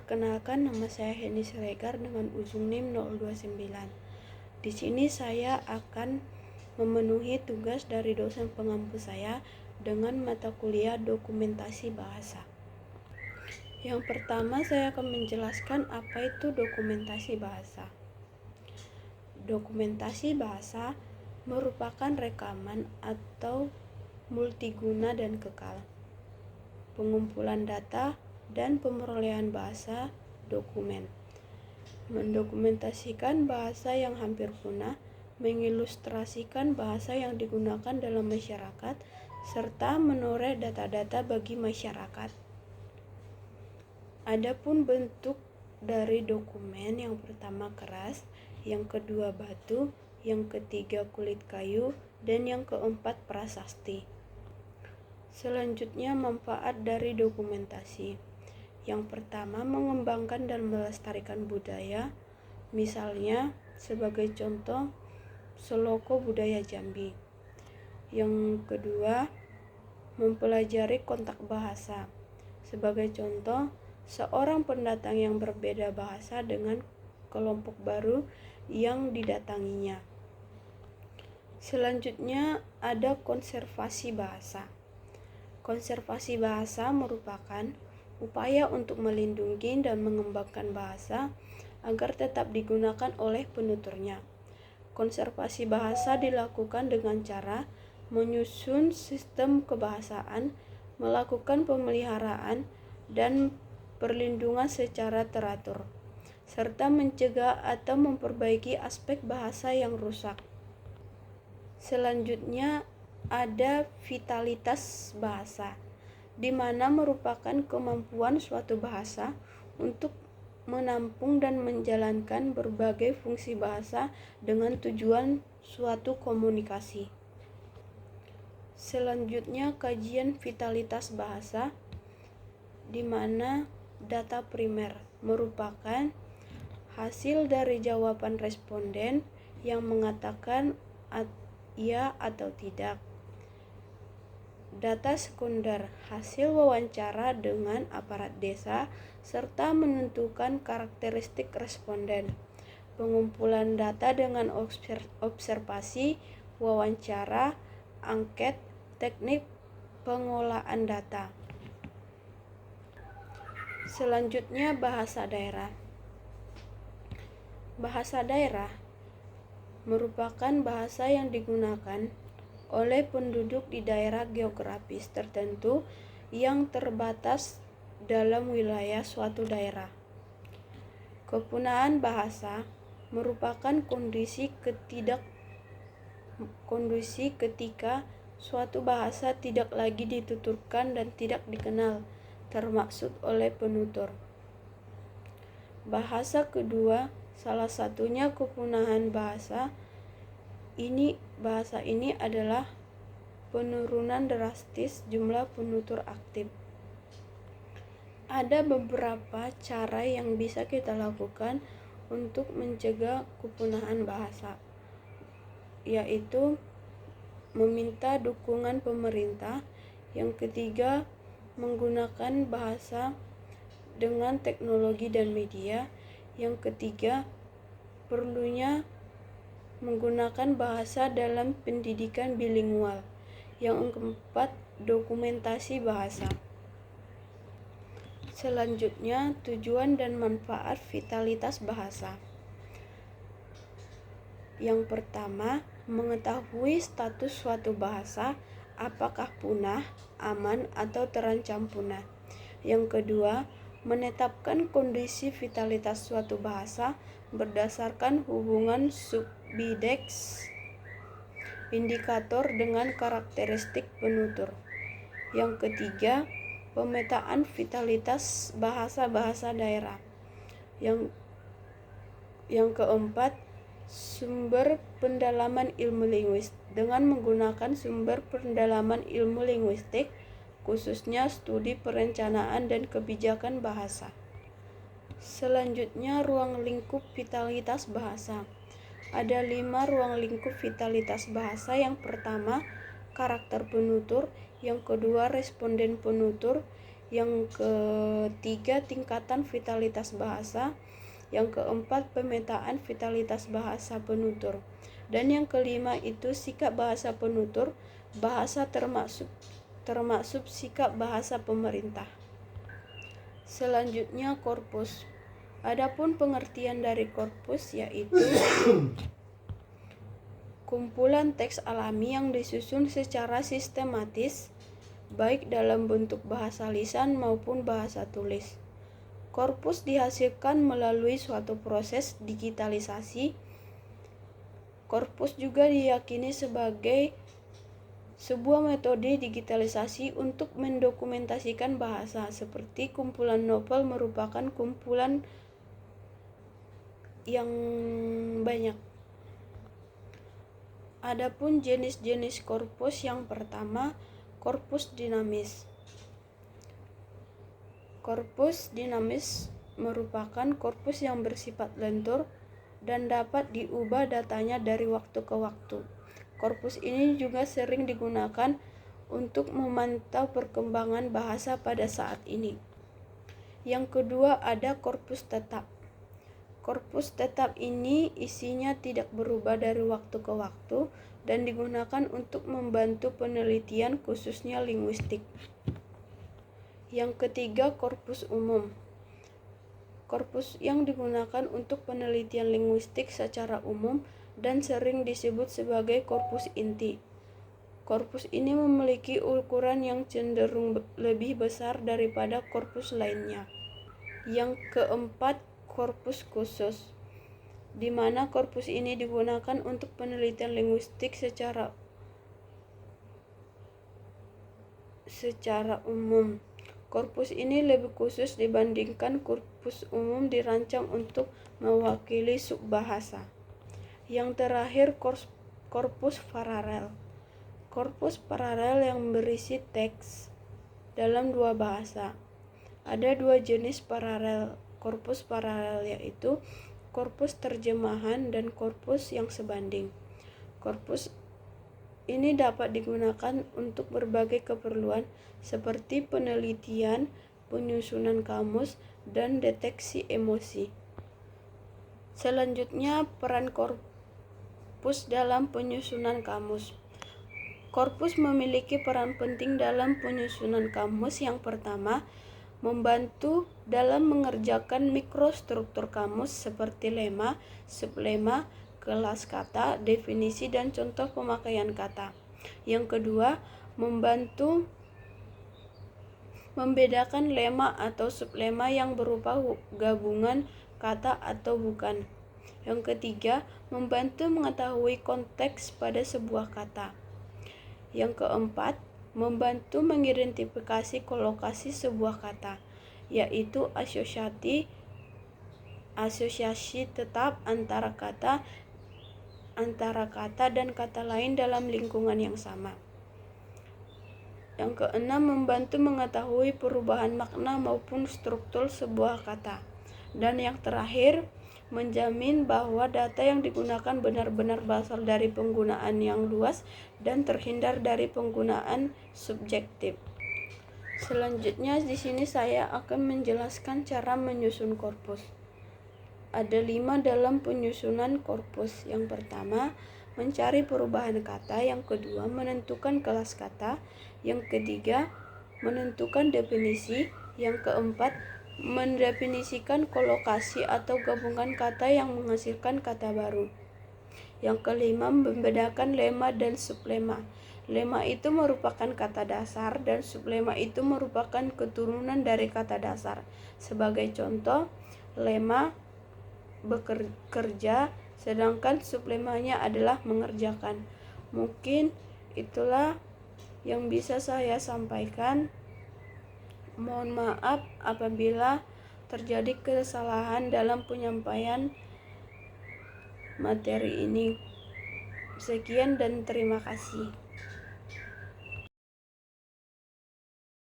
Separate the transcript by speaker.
Speaker 1: Perkenalkan, nama saya Heni Siregar dengan ujung NIM 029. Di sini saya akan memenuhi tugas dari dosen pengampu saya dengan mata kuliah dokumentasi bahasa. Yang pertama, saya akan menjelaskan apa itu dokumentasi bahasa. Dokumentasi bahasa merupakan rekaman atau multiguna dan kekal, pengumpulan data dan pemerolehan bahasa dokumen, mendokumentasikan bahasa yang hampir punah, mengilustrasikan bahasa yang digunakan dalam masyarakat, serta menoreh data-data bagi masyarakat. Adapun bentuk dari dokumen, yang pertama keras, yang kedua batu, yang ketiga kulit kayu, dan yang keempat prasasti. Selanjutnya, manfaat dari dokumentasi. Yang pertama, mengembangkan dan melestarikan budaya. Misalnya, sebagai contoh, Seloko Budaya Jambi. Yang kedua, mempelajari kontak bahasa. Sebagai contoh, seorang pendatang yang berbeda bahasa dengan kelompok baru yang didatanginya. Selanjutnya, ada konservasi bahasa. Konservasi bahasa merupakan upaya untuk melindungi dan mengembangkan bahasa agar tetap digunakan oleh penuturnya. Konservasi bahasa dilakukan dengan cara menyusun sistem kebahasaan, melakukan pemeliharaan dan perlindungan secara teratur, serta mencegah atau memperbaiki aspek bahasa yang rusak. Selanjutnya ada vitalitas bahasa, di mana merupakan kemampuan suatu bahasa untuk menampung dan menjalankan berbagai fungsi bahasa dengan tujuan suatu komunikasi. Selanjutnya, kajian vitalitas bahasa, di mana data primer merupakan hasil dari jawaban responden yang mengatakan ya atau tidak. Data sekunder, hasil wawancara dengan aparat desa serta menentukan karakteristik responden. Pengumpulan data dengan observasi, wawancara, angket, teknik pengolahan data. Selanjutnya, bahasa daerah. Bahasa daerah merupakan bahasa yang digunakan oleh penduduk di daerah geografis tertentu yang terbatas dalam wilayah suatu daerah. Kepunahan bahasa merupakan kondisi ketika suatu bahasa tidak lagi dituturkan dan tidak dikenal, termaksud oleh penutur. Bahasa kedua, salah satunya kepunahan bahasa ini adalah penurunan drastis jumlah penutur aktif. Ada beberapa cara yang bisa kita lakukan untuk mencegah kepunahan bahasa, yaitu meminta dukungan pemerintah. Yang ketiga, menggunakan bahasa dengan teknologi dan media. Yang ketiga, perlunya menggunakan bahasa dalam pendidikan bilingual. Yang keempat, dokumentasi bahasa. Selanjutnya, tujuan dan manfaat vitalitas bahasa. Yang pertama, mengetahui status suatu bahasa, apakah punah, aman, atau terancam punah. Yang kedua, menetapkan kondisi vitalitas suatu bahasa berdasarkan hubungan subbideks indikator dengan karakteristik penutur. Yang ketiga, pemetaan vitalitas bahasa-bahasa daerah. Yang keempat, sumber pendalaman ilmu linguistik. Dengan menggunakan sumber pendalaman ilmu linguistik, khususnya studi perencanaan dan kebijakan bahasa. Selanjutnya, ruang lingkup vitalitas bahasa. Ada 5 ruang lingkup vitalitas bahasa. Yang pertama, karakter penutur. Yang kedua, responden penutur. Yang ketiga, tingkatan vitalitas bahasa. Yang keempat, pemetaan vitalitas bahasa penutur. Dan yang kelima itu sikap bahasa penutur, bahasa termasuk sikap bahasa pemerintah. Selanjutnya, korpus. Adapun pengertian dari korpus yaitu kumpulan teks alami yang disusun secara sistematis, baik dalam bentuk bahasa lisan maupun bahasa tulis. Korpus dihasilkan melalui suatu proses digitalisasi. Korpus juga diyakini sebagai sebuah metode digitalisasi untuk mendokumentasikan bahasa, seperti kumpulan novel merupakan kumpulan yang banyak. Adapun jenis-jenis korpus, yang pertama, korpus dinamis. Korpus dinamis merupakan korpus yang bersifat lentur dan dapat diubah datanya dari waktu ke waktu. Korpus ini juga sering digunakan untuk memantau perkembangan bahasa pada saat ini. Yang kedua, ada korpus tetap. Korpus tetap ini isinya tidak berubah dari waktu ke waktu dan digunakan untuk membantu penelitian khususnya linguistik. Yang ketiga, korpus umum. Korpus yang digunakan untuk penelitian linguistik secara umum dan sering disebut sebagai korpus inti. Korpus ini memiliki ukuran yang cenderung lebih besar daripada korpus lainnya. Yang keempat, korpus khusus, di mana korpus ini digunakan untuk penelitian linguistik secara umum. Korpus ini lebih khusus dibandingkan korpus umum dirancang untuk mewakili subbahasa. Yang terakhir, korpus paralel. Korpus paralel yang berisi teks dalam dua bahasa. Ada dua jenis korpus paralel, yaitu korpus terjemahan dan korpus yang sebanding. Korpus ini dapat digunakan untuk berbagai keperluan seperti penelitian, penyusunan kamus, dan deteksi emosi. Selanjutnya, peran korpus dalam penyusunan kamus. Korpus memiliki peran penting dalam penyusunan kamus. Yang pertama, membantu dalam mengerjakan mikrostruktur kamus seperti lema, sublema, kelas kata, definisi, dan contoh pemakaian kata. Yang kedua, membantu membedakan lema atau sublema yang berupa gabungan kata atau bukan. Yang ketiga, membantu mengetahui konteks pada sebuah kata. Yang keempat, membantu mengidentifikasi kolokasi sebuah kata, yaitu asosiasi tetap antara kata dan kata lain dalam lingkungan yang sama. Yang keenam, membantu mengetahui perubahan makna maupun struktur sebuah kata. Dan yang terakhir, menjamin bahwa data yang digunakan benar-benar berasal dari penggunaan yang luas dan terhindar dari penggunaan subjektif. Selanjutnya di sini saya akan menjelaskan cara menyusun korpus. Ada 5 dalam penyusunan korpus. Yang pertama, mencari perubahan kata. Yang kedua, menentukan kelas kata. Yang ketiga, menentukan definisi. Yang keempat, mendefinisikan kolokasi atau gabungan kata yang menghasilkan kata baru. Yang kelima, membedakan lema dan sublema. Lema itu merupakan kata dasar dan sublema itu merupakan keturunan dari kata dasar. Sebagai contoh, lema bekerja, sedangkan sublemanya adalah mengerjakan. Mungkin itulah yang bisa saya sampaikan. Mohon maaf apabila terjadi kesalahan dalam penyampaian materi ini. Sekian dan terima kasih.